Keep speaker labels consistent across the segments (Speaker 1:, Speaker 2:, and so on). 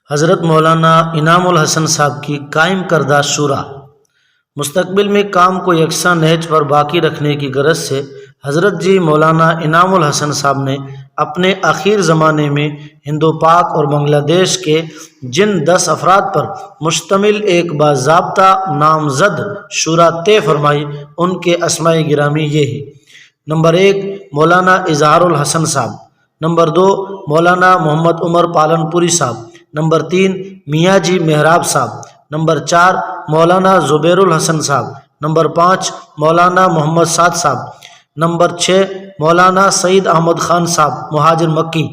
Speaker 1: حضرت مولانا انعام الحسن صاحب کی قائم کردہ شورا۔ مستقبل میں کام کو یکساں نہج پر باقی رکھنے کی غرض سے حضرت جی مولانا انعام الحسن صاحب نے اپنے اخیر زمانے میں ہند و پاک اور بنگلہ دیش کے جن 10 افراد پر مشتمل ایک باضابطہ نامزد شورا طے فرمائی، ان کے اسماء گرامی یہ ہیں: نمبر 1 مولانا اظہار الحسن صاحب، نمبر 2 مولانا محمد عمر پالن پوری صاحب، نمبر 3 میاں جی محراب صاحب، نمبر 4 مولانا زبیر الحسن صاحب، نمبر 5 مولانا محمد سعد صاحب، نمبر 6 مولانا سعید احمد خان صاحب مہاجر مکی،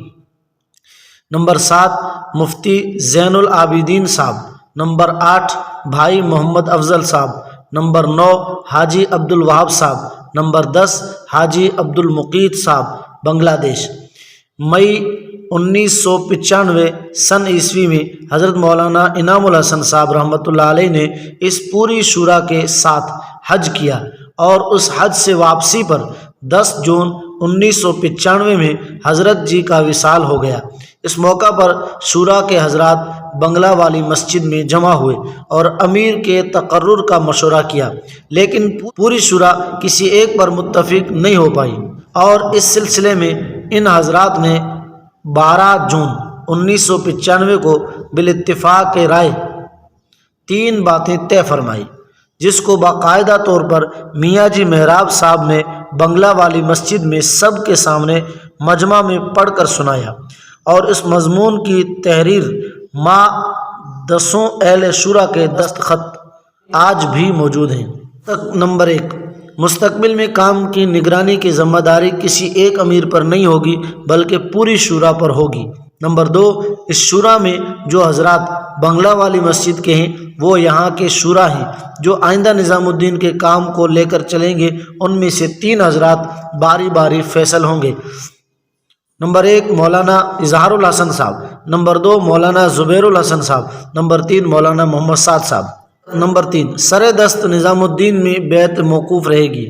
Speaker 1: نمبر 7 مفتی زین العابدین صاحب، نمبر 8 بھائی محمد افضل صاحب، نمبر 9 حاجی عبد الوہاب صاحب، نمبر 10 حاجی عبد المقیت صاحب بنگلہ دیش۔ مئی 1995 سن عیسوی میں حضرت مولانا انعام الحسن صاحب رحمۃ اللہ علیہ نے اس پوری شورا کے ساتھ حج کیا اور اس حج سے واپسی پر 10 جون 1995 میں حضرت جی کا وصال ہو گیا۔ اس موقع پر شورا کے حضرات بنگلہ والی مسجد میں جمع ہوئے اور امیر کے تقرر کا مشورہ کیا، لیکن پوری شورا کسی ایک پر متفق نہیں ہو پائی، اور اس سلسلے میں ان حضرات نے 12 جون 1995 کو بالاتفاق رائے 3 باتیں طے فرمائی، جس کو باقاعدہ طور پر میاں جی محراب صاحب نے بنگلہ والی مسجد میں سب کے سامنے مجمع میں پڑھ کر سنایا، اور اس مضمون کی تحریر ماں 10 اہل شورا کے دستخط آج بھی موجود ہیں۔ نمبر 1 مستقبل میں کام کی نگرانی کی ذمہ داری کسی ایک امیر پر نہیں ہوگی بلکہ پوری شورا پر ہوگی۔ نمبر 2 اس شورا میں جو حضرات بنگلہ والی مسجد کے ہیں وہ یہاں کے شورا ہیں جو آئندہ نظام الدین کے کام کو لے کر چلیں گے، ان میں سے 3 حضرات باری باری فیصل ہوں گے۔ نمبر 1 مولانا اظہار الحسن صاحب، نمبر 2 مولانا زبیر الحسن صاحب، نمبر 3 مولانا محمد سعد صاحب۔ نمبر 3 سر دست نظام الدین میں بیعت موقوف رہے گی۔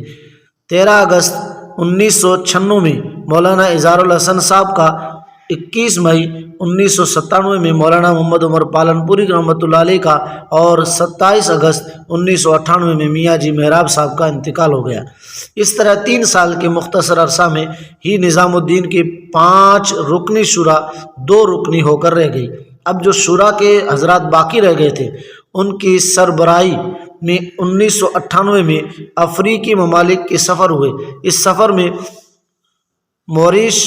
Speaker 1: 13 اگست 1996 میں مولانا اظہار الحسن صاحب کا، 21 مئی 1997 میں مولانا محمد عمر پالن پوری رحمۃ اللہ علیہ کا، اور 27 اگست 1998 میں میاں جی محراب صاحب کا انتقال ہو گیا۔ اس طرح 3 سال کے مختصر عرصہ میں ہی نظام الدین کی 5 رکنی شورا 2 رکنی ہو کر رہ گئی۔ اب جو شورا کے حضرات باقی رہ گئے تھے ان کی سربراہی میں 1998 میں افریقی ممالک کے سفر ہوئے۔ اس سفر میں موریش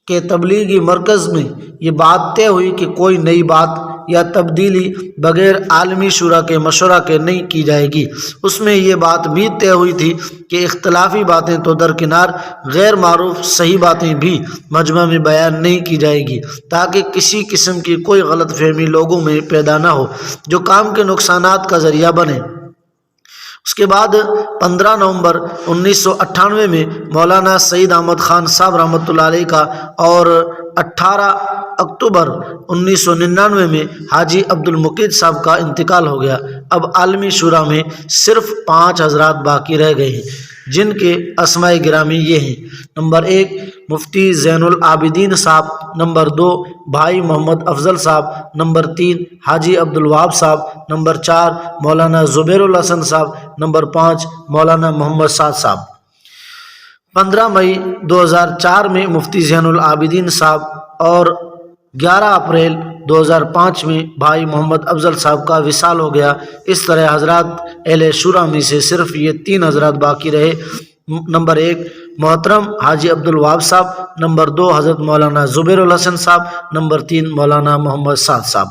Speaker 1: کے تبلیغی مرکز میں یہ بات طے ہوئی کہ کوئی نئی بات یا تبدیلی بغیر عالمی شورا کے مشورہ کے نہیں کی جائے گی۔ اس میں یہ بات بھی طے ہوئی تھی کہ اختلافی باتیں تو درکنار، غیر معروف صحیح باتیں بھی مجمع میں بیان نہیں کی جائے گی، تاکہ کسی قسم کی کوئی غلط فہمی لوگوں میں پیدا نہ ہو جو کام کے نقصانات کا ذریعہ بنے۔ اس کے بعد 15 نومبر 1998 میں مولانا سعید احمد خان صاحب رحمۃ اللہ علیہ کا، اور 18 اکتوبر 1999 میں حاجی عبد المقیت صاحب کا انتقال ہو گیا۔ اب عالمی شورا میں صرف 5 حضرات باقی رہ گئے ہیں، جن کے اسماء گرامی یہ ہیں: نمبر 1 مفتی زین العابدین صاحب، نمبر 2 بھائی محمد افضل صاحب، نمبر 3 حاجی عبد الوہاب صاحب، نمبر 4 مولانا زبیر الحسن صاحب، نمبر 5 مولانا محمد سعد صاحب۔ 15 مئی 2004 میں مفتی زین العابدین صاحب، اور 11 اپریل 2005 میں بھائی محمد افضل صاحب کا وصال ہو گیا۔ اس طرح حضرات اہل شورا میں سے صرف یہ 3 حضرات باقی رہے: نمبر 1 محترم حاجی عبد الوہاب صاحب، نمبر 2 حضرت مولانا زبیر الحسن صاحب، نمبر 3 مولانا محمد سعد صاحب۔